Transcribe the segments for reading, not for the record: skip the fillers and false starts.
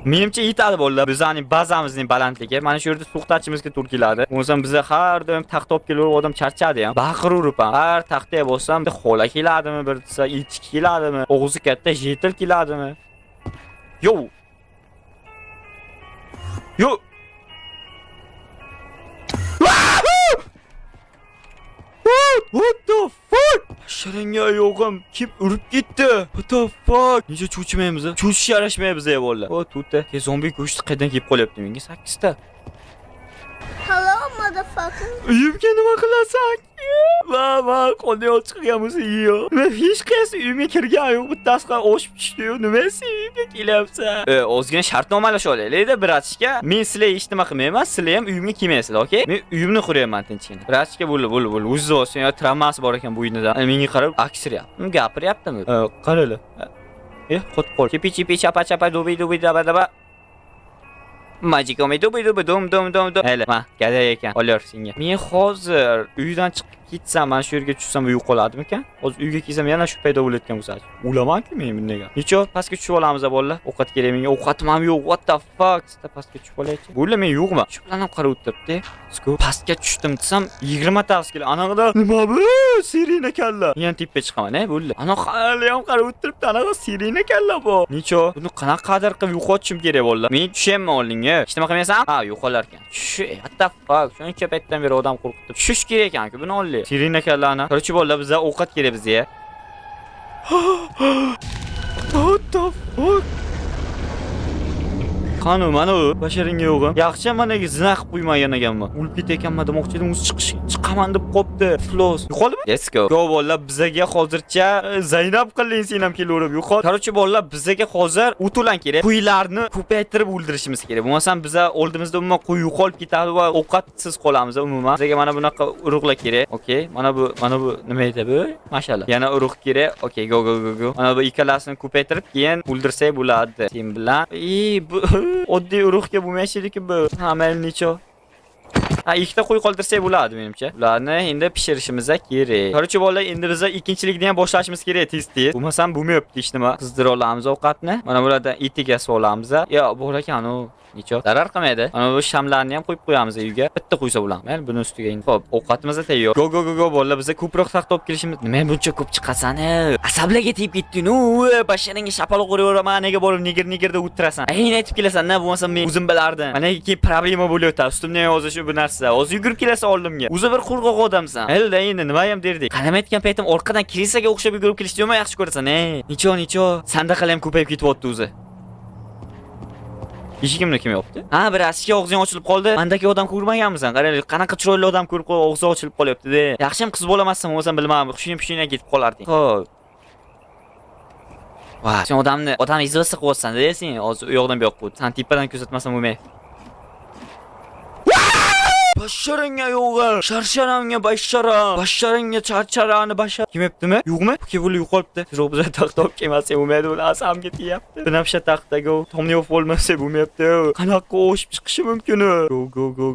Menimcha yetadi bolalar. Bizning bazamizning balandligi. Mana shu yerda to'xtatishimizga to'g'ri keladi. O'zim biza har doim taxt olib kelaverib odam charchadi ham. Baqiraverib ham. Har taxtga bo'lsam, xola keladimi, bir desa echki keladimi, og'zi katta jetil keladimi? Yo. Yo. What the fuck? Sharinga yo'g'im kim urib ketdi? What the fuck? Nega cho'chimaymiz? Cho'chish yarashmayapmiz bolalar. O tutda. Zombi go'shti qaydan kelib qolyapti menga? 8 ta. Hello, motherfucker. Uyimga nima qilasan? Va, qanday chiqganmiz iyo. Men hech qaysi uyimga kirgan yo'q. Bittasiga oshib tushdi-yu. Nima sen uyimga kelyapsan? Ozgina shartnomalashib olaylik-da, bratishka. Men sizlar hech nima qilmayman, sizlar ham uyimga kelmaysizlar, okey? Men uyimni quryapman tinchgina. Bratishka bo'ldi. O'zingiz olsin, yo travmasi bor ekan bu uyinda. Menga qarab aksiryapti. Gapiryaptimi? Qarala. Qo'l. Chipi, chapa, dobi, daba. Majikomi dum. Hele, ma, gaday ekan. Olar senga. Men hozir uydan chiqib ketsam, mana shu yerga tushsam uy qoladimikan? Hozir uyga kelsam yana shu paydo bo'layotgan bo'lsa. Ulaman-ku men bundaga. Necha pastga tushib olamiz bolalar. Ovqat kerak menga. Ovqatim ham yo'q. What the fuck? Sizlar pastga tushib olaychi. Bo'ldi men yo'qman. Shu bilan ham qarab o'tiribdi. Sku pastga tushdim desam 20 ta askil. Anaqada nima bu? Sirina kalla. Men tipga chiqaman, bo'ldi. Ana hali ham qarab o'tiribdi. Anaqa sirina kalla bu. Necha? Buni qanaqadir qilib yo'qotishim kerak bolalar. Men tushaman oldinga. Hech nima qilmaysan? Ha, yo'qolar ekan. What the fuck? Shuncha paytdan beri odam qo'rqitib. Tushish kerak ekan-ku, buni olli. Sirina kallani. Qarachi bolalar, bizga ovqat kerak bizga. What the fuck? Qani mana u basharinga yo'g'im. Yaxshi managa zina qilib qo'ymagan ekanman. O'lib ketayotganman demoqchi edim, o'zi chiqaman deb qopdi. Flos. Yo'qolmi? Let's go. Go bolalar, bizga hozircha Zaynab qilling sen ham kelaverib yo'qol. Qarachi bolalar, bizga hozir o'to'lan kerak. Qo'ylarni ko'paytirib o'ldirishimiz kerak. Bo'lmasam biz oldimizda umuman qo'y yo'qolib ketadi va ovqatsiz qolamiz umuman. Bizga mana bunaqa urug'lar kerak. Okey. Mana bu nima edi bu? Mashallah. Yana urug' kerak. Okey, go. Mana bu ikkalasini ko'paytirib keyin o'ldirsak bo'ladi. Sen bilan. Bu oddiy urug'ga bo'lmaydi-ku bu. Hamma necha. Ikkita qo'y qoldirsak bo'ladi menimcha. Ularni endi pishirishimiz kerak. Qarachi bolalar, endi biz ikkinchilikni ham boshlashimiz kerak tez-tez. Bo'lmasam bo'lmayapti hech nima. Qizdira olamiz ovqatni. Mana bulardan etiga solamiz. Yo, bor ekan u. Necha? Zarar qilmaydi. Mana bu shamlarni ham qo'yib qo'yamiz uyga. Bitta qo'ysa bo'ladi. Mana buni ustiga endi. Xo'p, ovqatimiz tayyor. Go bolalar, biz ko'proq taxt olib kelishimiz. Nima buncha ko'p chiqasan? Asablarga tegib ketding-u. Basharingga shapaloq uraveraman, nega borib nigirda o'tirasan. Ayni aytib kelasan-da, bo'lmasa men o'zim bilardim. Mana keyin problema bo'lyapti. Ustimdan hozir shu bu narsa. Hozir yugurib kelasan oldimga. O'zi bir qo'rqoq odamsan. Elda endi nima ham derdik. Qaramayotgan paytim orqadan kirisaga o'xshab yugurib kelishni nima yaxshi ko'rasan, Necha. Sandiqlar ham ko'payib ketyapti o'zi. Eshigimni kim yopdi? Ha, bir askiga og'zing ochilib qoldi. Mandagi odam ko'rmaganmisan? Qarang, qanaqa chiroyli odam ko'rib qo'yib og'zi ochilib qolyapti-da. Yaxshim qiz bo'lamassan, o'zim bilmadim. Xushing ketib qolarding. Xo'p. Va, sen odamni izvasi qilyapsan-da, sen. Hozir u yoqdan bu yoqqa o't. Sen tepadan kuzatmasam bo'lmaydi. Basharingga yo'g'im. Sharsharamga basharingga charcharani bashar. Kim yaptimi? Yo'qmi? Kevuli yo'qolibdi. Siz biza taxt olib kelmasa bo'lmaydi, uni asamga tiyapti. Binafsha taxtdagi tomni bo'lmasa bo'lmayapti. Qanaqa o'shib chiqishi mumkin?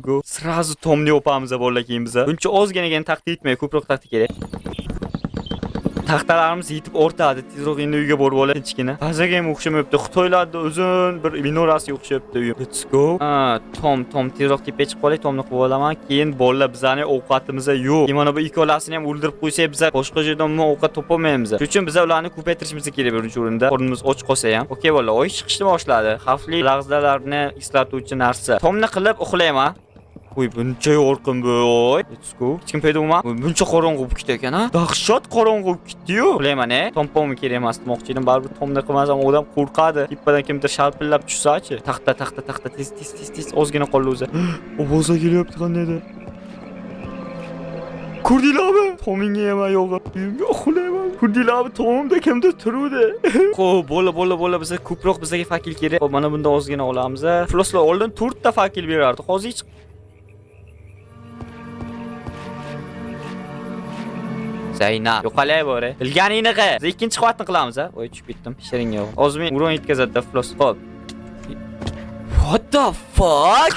Go. Srazu tomni opamiz bolalar keyin biza. Buncha ozgina taxt yetmaydi, ko'proq taxt kerak. Taxtalarimiz yetib o'rtadi. Tezroq endi uyga borib olay tinchgina. Bazaga ham o'xshamayapti. Xitoylarda uzun bir minorasiga o'xshayapti uyim. Let's go. Tom tezroq tepaga chiqib qolay, tomni qilib olaman. Keyin bolalar bizani ovqatimiz yo'q. Mana bu ikkolasini ham o'ldirib qo'ysak, biz boshqa joydan ovqat topolmaymiz. Shuning uchun biz ularni ko'paytirishimiz kerak birinchi o'rinda. O'rnimiz och qolsa ham. Okey bolalar, oy chiqishni boshladi. Xavfli lahzalarni eslatuvchi narsa. Tomni qilib uxlayman. Qo'y, buncha yorqin bu. Let's go. Hech kim paydo bo'lma. Buncha qorong'u bo'lib ketdi ekan-a? Dahshat qorong'u bo'lib ketdi-yu. Ulayman, Tompomni kerak emas demoqchi edim. Baribir tomni qilmasam odam qo'rqadi. Tepadan kimdir sharpillab tushsa-chi. Taxta tez ozgina qoldi o'zi. Ovoz kelyapti qandaydir. Ko'rdinglarmi? Tomingga yema yo'g'i. Uyimga uxlayman. Ko'rdinglarmi? Tomimda kimdir turuvdi. Xo'p, bo'la biz ko'proq bizga fakil kerak. Xo'p, mana bunda ozgina olamiz. Floslar oldin 4 ta fakil berardi. Hozir Zaynab. Yo'qolay bore. Bilganingni qil. Biz ikkinchi qavatni qilamiz, Voy, tushib ketdim. Shiringa. Hozir men uron yetkazadi-da Flos. Xo'p. What the fuck?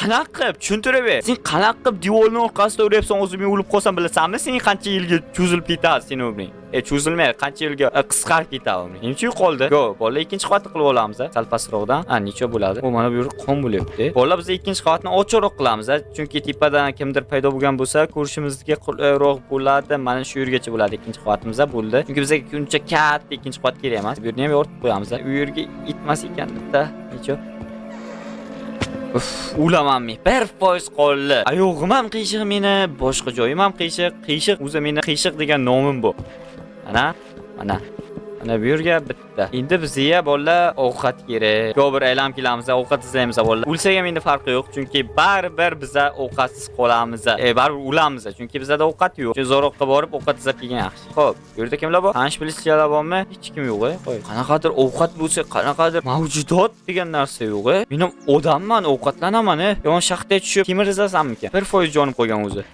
Qanaqa? Tushuntirib ber. Sen qanaqa devorning orqasida o'ryapsan, o'zing o'lib qolsam bilasanmi? Sen qancha yilga cho'zilib ketadi sen umring? cho'zilmaydi. Qancha yilga qisqarib ketadi. Nechchi qoldi? Go, bolalar ikkinchi qavatni qilib olamiz. Sal pastroqdan. Necha bo'ladi? O, mana bu yerda qon bo'lyapti. Bolalar biz ikkinchi qavatni ochiqroq qilamiz, chunki tepadan kimdir paydo bo'lgan bo'lsa, ko'rishimizga qulayroq bo'ladi. Mana shu yergacha bo'ladi ikkinchi qavatimiz bo'ldi. Chunki bizga uncha katta ikkinchi qavat kerak emas. Bu yerni ham yoritib qo'yamiz. U yerga itmas ekan bitta. Necha? Ulamanmi? 1% qoldi. Oyog'im ham qiyshiq meni, boshqa joyim ham qiyshiq. Qiyshiq o'zi meni qiyshiq degan nomim bu. Mana bu yerga bitta. Endi bizga bolalar ovqat kerak. Go bir aylanib kelamiz, ovqat izlaymiz bolalar. O'lsak ham endi farqi yo'q, chunki baribir biza ovqatsiz qolamiz. Baribir o'lamiz, chunki bizda ovqat yo'q. Zo'roqqa borib ovqat izlab kelgan yaxshi. Xo'p, bu yerda kimlar bor? Tanish bilishchilar bormi? Hech kim yo'q. Qo'y. Qanaqadir ovqat bo'lsa, qanaqadir mavjudot degan narsa yo'q. Men ham odamman, ovqatlanaman. Yon shaxtga tushib temir izasammikan? 1% jonim qolgan o'zi.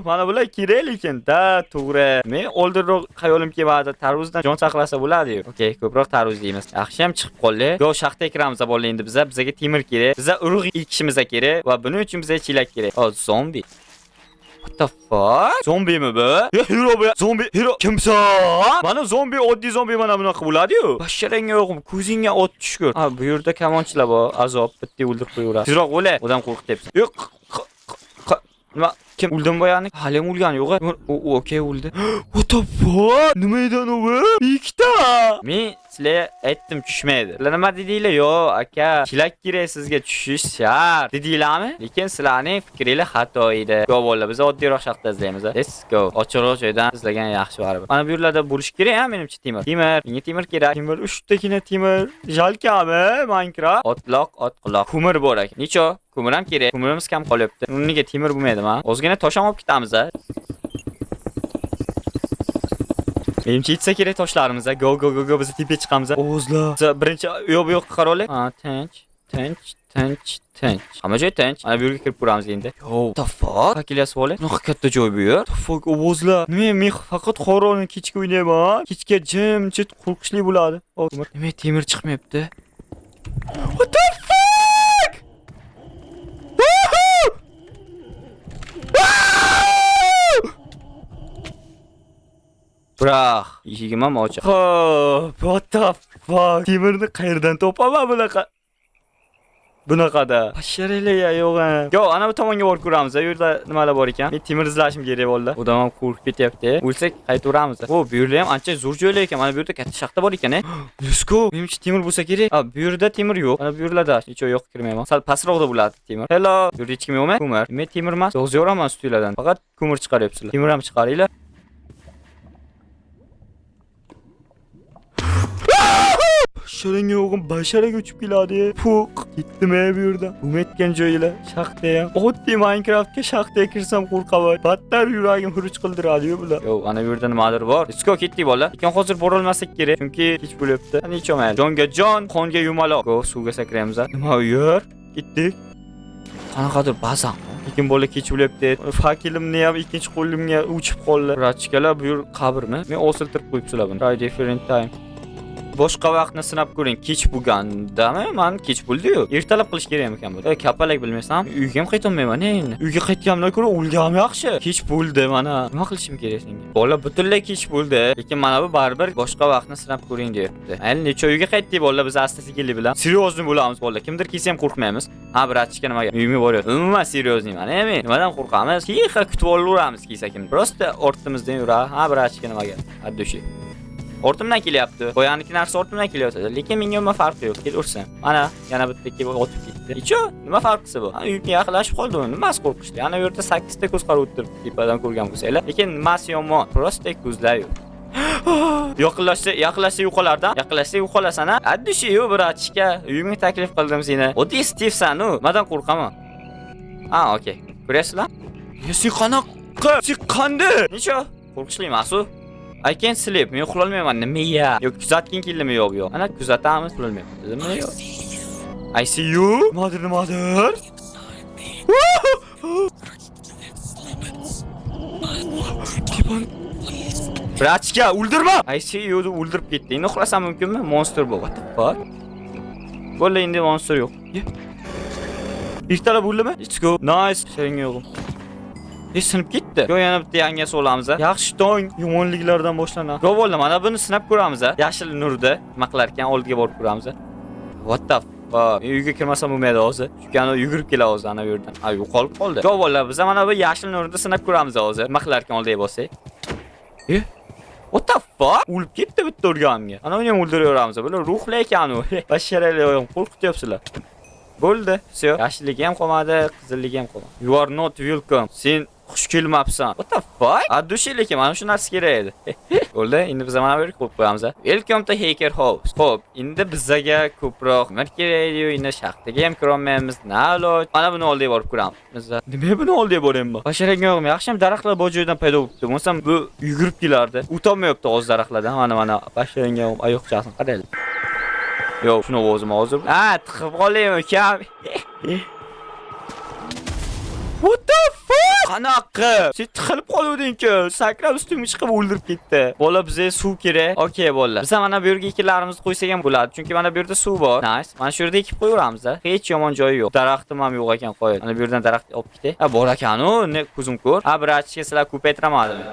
Mana bular kerak lekin-da, to'g'ri. Men oldinroq xayolim kelmadi, tarvuzdan jon saqlasa bo'ladi-yu. Okay, ko'proq tarvuz deymiz. Yaxshi ham chiqib qoldi. Yo, shaxta kiramiz bolalar endi bizga temir kerak. Bizga urug' ekishimiz kerak va buning uchun bizga chelak kerak. Zombi. What the fuck? Zombimi bu? Hero bu. Zombi, hero. Kimsan? Mana zombi, oddiy zombi mana bunaqa bo'ladi-yu. Basharangga yo'qim, ko'zingga ot tushgur. Bu yerda kamonchilar bor, azob, bitta o'ldirib qo'yaveradi. Tezroq o'la, odam qo'rqityapti. Yo'q. Nima? Kim o'ldimi boyani? Hali o'lgan yo'q. Okey, o'ldi. What the fuck? Nima edi u? Ikkita. Men sizlarga aytdim tushmaydi. Sizlar nima dedinglar? Yo, aka, chelak kerak sizga tushish shart dedinglarmi? Lekin sizlarning fikringiz xato edi. Go bolalar, biz oddiyroq shaxta izlaymiz. Let's go. Ochiqroq joydan izlagan yaxshi baribir. Mana bu yerlarda bo'lish kerak, menimcha temir. Menga temir kerak. Temir 3 takina temir. Jalkami? Minecraft. Otloq. Ko'mir bor ekan. Necha? Ko'mir ham kerak. Ko'mirimiz kam qolyapti. Nega temir bo'lmaydimi? Ozgina tosh ham olib ketamiz. Menimcha yetsa kerak toshlarimiz. Go biz tepaga chiqamiz. O'zlar. Birinchi bu yoqqa qaraylik. Tinch. Hamma joy tinch. Mana bu yerga kirib ko'ramiz endi. Yo, what the fuck? Kelyapsiz bola? Bunaqa katta joy bu yer. Fuck, o'zlar. Men faqat qoroni kechga o'ynayman. Kechga jimjit qo'rqishli bo'ladi. Nima temir chiqmayapti? What the fuck? Bra, eshigim ham ochiq. What the fuck? Temirni qayerdan topaman bunaqada? Basharanglar yo'q-a. Yo, ana bu tomonga borib ko'ramiz. Bu yerda nimalar bor ekan? Men temir izlashim kerak bo'ldi. Odam ham qo'rqib ketyapti. O'lsak qaytaveramiz. Bu yerda ham ancha zo'r joylar ekan. Mana bu yerda katta shaxta bor ekan. Let's go. Menimcha temir bo'lsa kerak. Bu yerda temir yo'q. Mana bu yerlarda hech yo'q kirmayman. Sal pastroqda bo'ladi temir. Hello. Bu yerda hech kim yo'qmi? Ko'mir. Men temir emas, yo'raman ustinglardan. Faqat ko'mir chiqaryapsizlar. Temir ham chiqaringlar. Basharang yo'g'im, basharang uchib keladi. Fuq, ketdim-a bu yerda. Umetgan joylar, shaxta ham. Oddiy Minecraftga shaxta kirsam qo'rqaman. Battar yuragim xuruj qildiradi bular. Yo, ana bu yerda nimadir bor. Let's go, ketdik bolalar. Lekin hozir bora olmasak kerak, chunki kech bo'lyapti. Necha mayli. Jonga jon, qonga yumaloq. Go, suvga sakraymiz. Nima u yer? Ketdik. Qanaqadir bazam. Lekin bola kech bo'lyapti. Fakilimni ham ikkinchi qo'limga uchib qoldi. Rachkalar bu yer qabrmi? Men osiltirib qo'yibsizlar buni. Try different time. Boshqa vaqtni sinab ko'ring. Kech bo'lgandami? Men kech bo'ldi-yu. Ertalab qilish kerak ekan bu. Kapalak bilmasam, uyga ham qayta olmayman endi. Uyga qaytganimdan ko'ra o'lganim yaxshi. Kech bo'ldi mana. Nima qilishim kerak senga? Bola butunlay kech bo'ldi. Lekin mana bu baribir boshqa vaqtni sinab ko'ring deyapti. Mayli, necha uyga qaytdik bola, biz asta-sekinlik bilan seryozni bo'lamiz bola. Kimdir kelsa ham qo'rqmaymiz. Bratchika nimaga? Uyimga boryapti. Umuman seryozniman. Men nimadan qo'rqamiz? Tixa kutib olaveramiz kelsa kim. Prosta ortimizdan yuradi. Bratchika nimaga? Addushi. Ortimdan kelyapti. Qo'yaniki narsa ortimdan kelyapti. Lekin menga nima farqi yo'q. Kel ursin. Mana yana bitta kelib o'tib ketdi. Icho, nima farqisi bu? Uyga yaqinlashib qoldi uni. Nimasi qo'rqishli? Ana bu yerda 8 ta ko'z qarab o'tiribdi tepadan ko'rgan bo'lsanglar. Lekin nimasi yomon? Prosta ko'zlar yo'q. Yaqinlashsa yo'qolardan. Yaqinlashsa yo'qolasan-a? Addushi yo'q bratchika. Uyimga taklif qildim seni. Oddiy Steve-san-u. Nimadan qo'rqaman? Okey. Ko'ryapsizlar? Sen qanaqa? Sen qanday? Necha? Qo'rqishli emas-u. I can't sleep. Men uxlay olmayman. Nima ya? Yo'q, kuzatging keldimi yo'q? Ana kuzatamiz, uxlay olmayman. Nima yo'q? I see you. Nimadir? Bratchika, o'ldirma. I see you deb o'ldirib ketdi. Endi uxlasam mumkinmi? Monster bu. What the fuck? Bo'la endi monster yo'q. Ertalab bo'ldimi? Let's go. Nice. Sharing yo'q. Sinib ketdi. bitdi. Yo yana bitta yangasi olamiz. Yaxshi tong yomonliklardan boshlanadi. Yo bo'ldi, mana buni sinab ko'ramiz. Yashil nurda nima qilar ekan, oldiga borib ko'ramiz. What the fuck? Uyga kirmasam bo'lmaydi hozir. Chunki ana yugurib keladi hozir ana bu yerdan. Ay, yo'qolib qoldi. Yo bo'ldi, biz mana bu yashil nurda sinab ko'ramiz hozir. Nima qilar ekan oldiga borsak. What the fuck? O'lib ketdi bitta urganimga. Ana uni ham o'ldiraveramiz. Bular ruhli ekan u. Basharalar ham qo'rqityapsizlar. Bo'ldi. Всё. Yashilligi ham qolmadi, qizilligi ham qolmadi. You are not welcome. Sen xush kelmabsan. What the fuck? Adushilik mana shu narsa kerak edi. Bo'ldi, endi biz mana bu yerga qo'yib qo'yamiz. Welcome to Hacker House. Xo'p, endi bizga ko'proq nima kerak edi? Endi shaxtaga ham kira olmaymiz. Nalo. Mana buni oldiga borib ko'ramiz. Nima buni oldiga boryapman? Basharangim, yaxshi ham daraxtlar bor joydan paydo bo'libdi. Bo'lsam bu yugurib kelardi. O'tolmayapti hozir daraxtlardan. Mana basharangim oyoqchasini qaraylik. Yo, shuni o'zim hozir. Tiqib qolaymi, ukam. What the fuck? Qanaqa? Sen tiqilib qoluvding-ku. Sakrab ustimga chiqib o'ldirib ketdi. Bola bizga suv kerak. Okay, bolalar. Biz mana bu yerga ekinlarimizni qo'ysak ham bo'ladi, chunki mana bu yerda suv bor. Nice. Mana shu yerda ekib qo'yaveramiz. Hech yomon joyi yo'q. Daraxtim ham yo'q ekan, qo'ying. Mana bu yerdan daraxt olib ketay. Bor ekan-u, ne ko'zim ko'r. Bir achishga sizlar ko'paytiramadim.